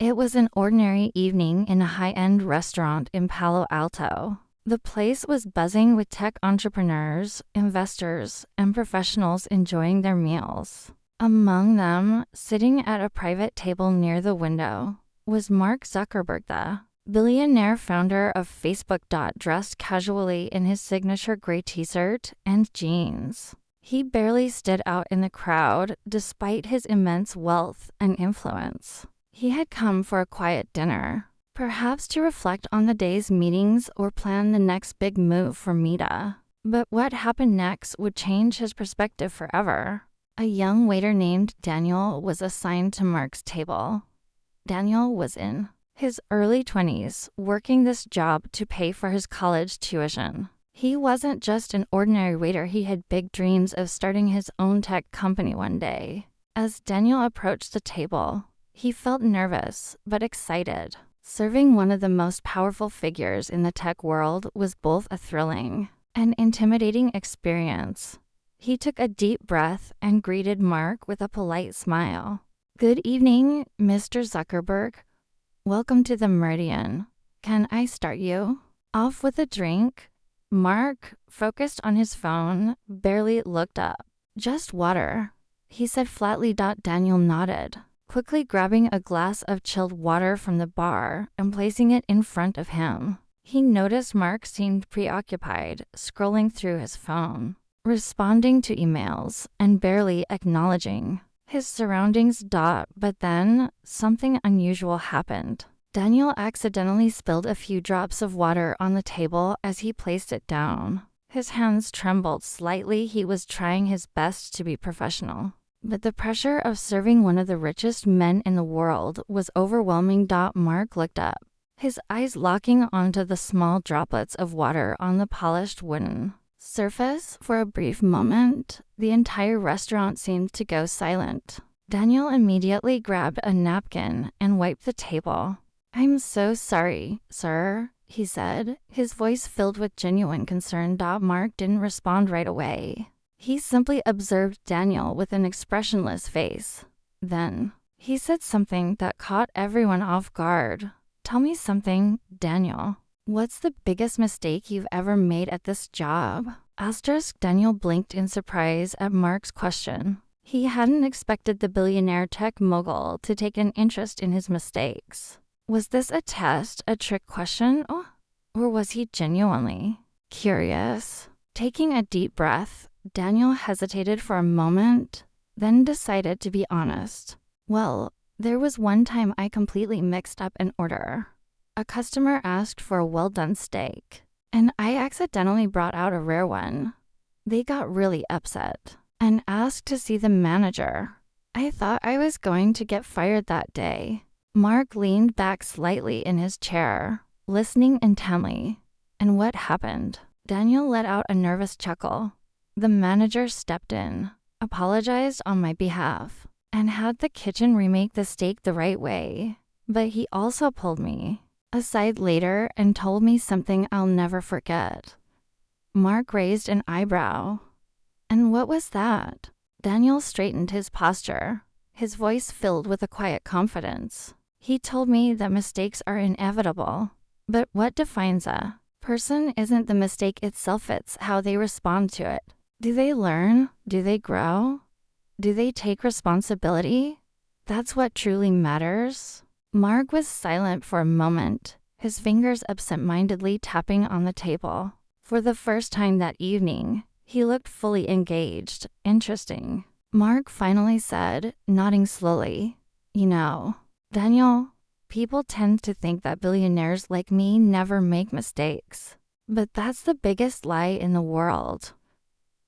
It was an ordinary evening in a high-end restaurant in Palo Alto. The place was buzzing with tech entrepreneurs, investors, and professionals enjoying their meals. Among them, sitting at a private table near the window, was Mark Zuckerberg, the billionaire founder of Facebook. Dressed casually in his signature gray t-shirt and jeans. He barely stood out in the crowd despite his immense wealth and influence. He had come for a quiet dinner, perhaps to reflect on the day's meetings or plan the next big move for Meta. But what happened next would change his perspective forever. A young waiter named Daniel was assigned to Mark's table. Daniel was in his early 20s, working this job to pay for his college tuition. He wasn't just an ordinary waiter, he had big dreams of starting his own tech company one day. As Daniel approached the table, he felt nervous but excited. Serving one of the most powerful figures in the tech world was both a thrilling and intimidating experience. He took a deep breath and greeted Mark with a polite smile. "Good evening, Mr. Zuckerberg. Welcome to the Meridian. Can I start you off with a drink?" Mark, focused on his phone, barely looked up. "Just water," he said flatly. Daniel nodded, quickly grabbing a glass of chilled water from the bar and placing it in front of him. He noticed Mark seemed preoccupied, scrolling through his phone, responding to emails, and barely acknowledging his surroundings. But then, something unusual happened. Daniel accidentally spilled a few drops of water on the table as he placed it down. His hands trembled slightly. He was trying his best to be professional, but the pressure of serving one of the richest men in the world was overwhelming. Mark looked up, his eyes locking onto the small droplets of water on the polished wooden surface. For a brief moment, the entire restaurant seemed to go silent. Daniel immediately grabbed a napkin and wiped the table. "I'm so sorry, sir," he said, his voice filled with genuine concern. Mark didn't respond right away. He simply observed Daniel with an expressionless face. Then, he said something that caught everyone off guard. "Tell me something, Daniel. What's the biggest mistake you've ever made at this job?" Daniel blinked in surprise at Mark's question. He hadn't expected the billionaire tech mogul to take an interest in his mistakes. Was this a test, a trick question, or was he genuinely curious? Taking a deep breath, Daniel hesitated for a moment, then decided to be honest. "Well, there was one time I completely mixed up an order. A customer asked for a well-done steak, and I accidentally brought out a rare one. They got really upset and asked to see the manager. I thought I was going to get fired that day." Mark leaned back slightly in his chair, listening intently. "And what happened?" Daniel let out a nervous chuckle. "The manager stepped in, apologized on my behalf, and had the kitchen remake the steak the right way. But he also pulled me aside later and told me something I'll never forget." Mark raised an eyebrow. "And what was that?" Daniel straightened his posture, his voice filled with a quiet confidence. "He told me that mistakes are inevitable, but what defines a person isn't the mistake itself, it's how they respond to it. Do they learn? Do they grow? Do they take responsibility? That's what truly matters." Mark was silent for a moment, his fingers absent-mindedly tapping on the table. For the first time that evening, he looked fully engaged. "Interesting," Mark finally said, nodding slowly. "You know, Daniel, people tend to think that billionaires like me never make mistakes. But that's the biggest lie in the world."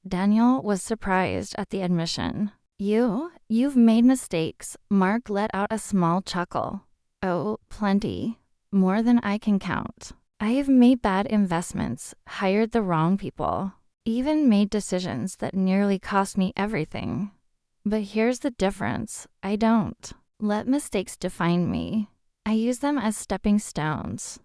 Daniel was surprised at the admission. You've made mistakes." Mark let out a small chuckle. "Oh, plenty. More than I can count. I've made bad investments, hired the wrong people, even made decisions that nearly cost me everything. But here's the difference. I don't let mistakes define me. I use them as stepping stones."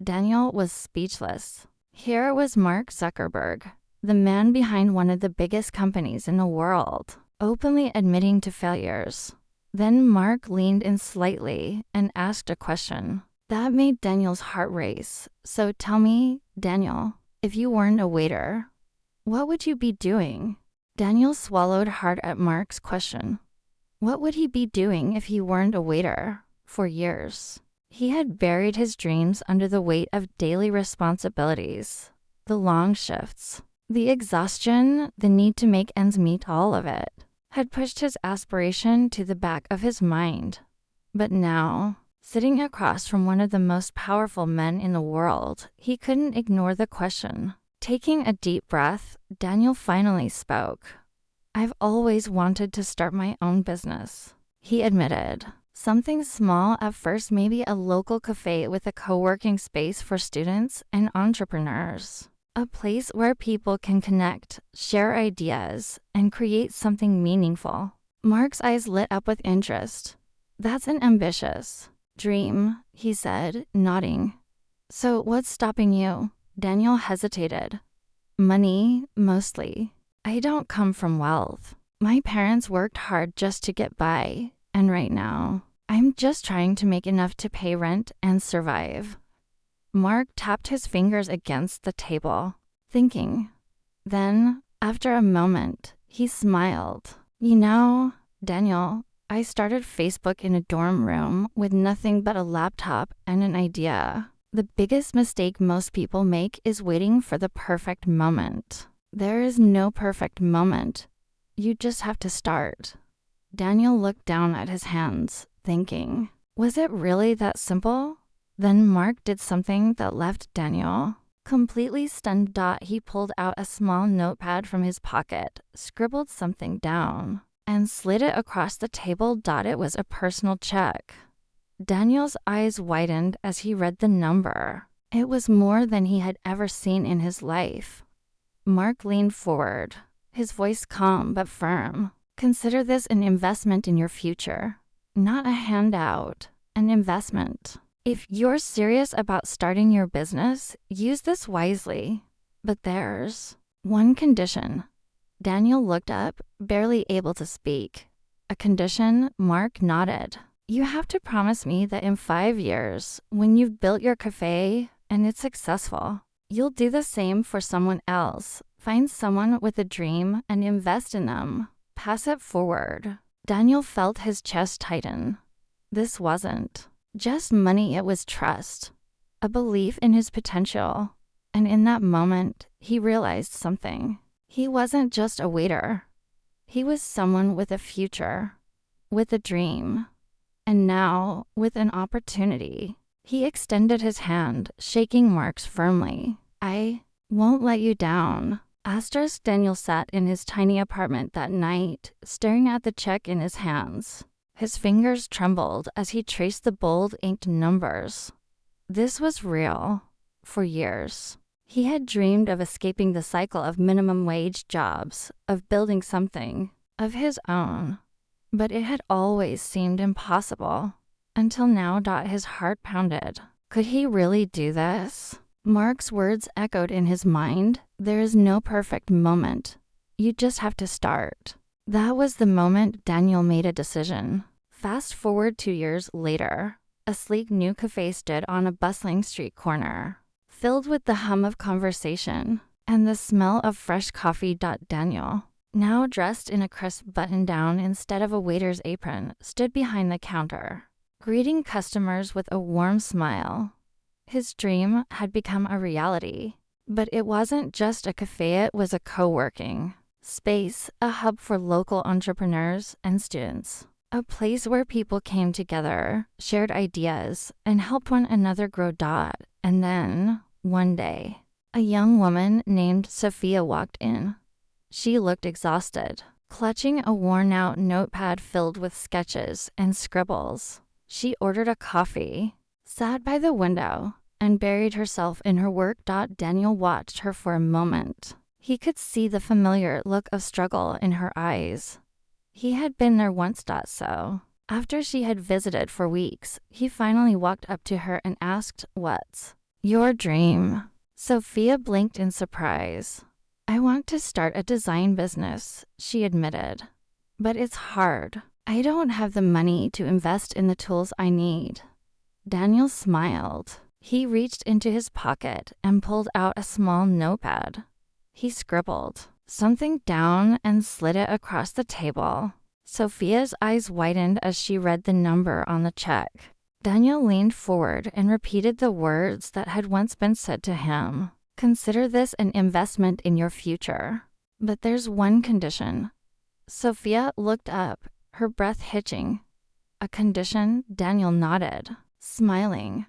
Daniel was speechless. Here was Mark Zuckerberg, the man behind one of the biggest companies in the world, openly admitting to failures. Then Mark leaned in slightly and asked a question. That made Daniel's heart race. So tell me, Daniel, if you weren't a waiter, what would you be doing? Daniel swallowed hard at Mark's question. What would he be doing if he weren't a waiter? For years, he had buried his dreams under the weight of daily responsibilities, the long shifts, the exhaustion, the need to make ends meet, all of it had pushed his aspiration to the back of his mind. But now, sitting across from one of the most powerful men in the world, he couldn't ignore the question. Taking a deep breath, Daniel finally spoke. I've always wanted to start my own business, he admitted. Something small at first, maybe a local cafe with a co-working space for students and entrepreneurs. A place where people can connect, share ideas, and create something meaningful. Mark's eyes lit up with interest. That's an ambitious dream, he said, nodding. So what's stopping you? Daniel hesitated. Money, mostly. I don't come from wealth. My parents worked hard just to get by, and right now, I'm just trying to make enough to pay rent and survive. Mark tapped his fingers against the table, thinking. Then, after a moment, he smiled. You know, Daniel, I started Facebook in a dorm room with nothing but a laptop and an idea. The biggest mistake most people make is waiting for the perfect moment. There is no perfect moment. You just have to start. Daniel looked down at his hands, thinking, was it really that simple? Then Mark did something that left Daniel completely stunned. He pulled out a small notepad from his pocket, scribbled something down, and slid it across the table. It was a personal check. Daniel's eyes widened as he read the number. It was more than he had ever seen in his life. Mark leaned forward, his voice calm but firm. Consider this an investment in your future, not a handout, an investment. If you're serious about starting your business, use this wisely. But there's one condition. Daniel looked up, barely able to speak. A condition? Mark nodded. You have to promise me that in 5 years, when you've built your cafe and it's successful, you'll do the same for someone else. Find someone with a dream and invest in them. Pass it forward. Daniel felt his chest tighten. This wasn't just money, it was trust, a belief in his potential. And in that moment, he realized something. He wasn't just a waiter. He was someone with a future, with a dream. And now, with an opportunity, he extended his hand, shaking Mark's firmly. I won't let you down. Daniel sat in his tiny apartment that night, staring at the check in his hands. His fingers trembled as he traced the bold inked numbers. This was real. For years, he had dreamed of escaping the cycle of minimum wage jobs, of building something of his own. But it had always seemed impossible. Until now, his heart pounded. Could he really do this? Mark's words echoed in his mind. There is no perfect moment. You just have to start. That was the moment Daniel made a decision. Fast forward 2 years later, a sleek new cafe stood on a bustling street corner, filled with the hum of conversation and the smell of fresh coffee. Daniel, now dressed in a crisp button-down instead of a waiter's apron, stood behind the counter, greeting customers with a warm smile. His dream had become a reality, but it wasn't just a cafe, it was a co-working space, a hub for local entrepreneurs and students, a place where people came together, shared ideas, and helped one another grow. And then, one day, a young woman named Sophia walked in. She looked exhausted, clutching a worn-out notepad filled with sketches and scribbles. She ordered a coffee, sat by the window, and buried herself in her work. Daniel watched her for a moment. He could see the familiar look of struggle in her eyes. He had been there once. So, after she had visited for weeks, he finally walked up to her and asked, "What's your dream?" Sophia blinked in surprise. "I want to start a design business," she admitted. "But it's hard. I don't have the money to invest in the tools I need. Daniel smiled. He reached into his pocket and pulled out a small notepad. He scribbled something down and slid it across the table. Sophia's eyes widened as she read the number on the check. Daniel leaned forward and repeated the words that had once been said to him. Consider this an investment in your future. But there's one condition. Sophia looked up, her breath hitching. A condition? Daniel nodded, smiling.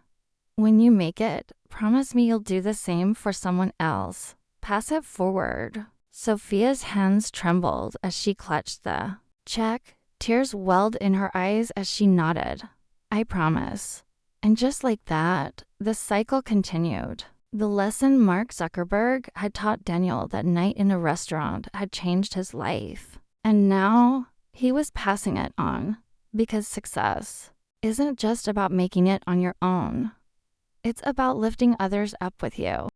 When you make it, promise me you'll do the same for someone else. Pass it forward. Sophia's hands trembled as she clutched the check. Tears welled in her eyes as she nodded. I promise. And just like that, the cycle continued. The lesson Mark Zuckerberg had taught Daniel that night in a restaurant had changed his life. And now, he was passing it on. Because success isn't just about making it on your own. It's about lifting others up with you.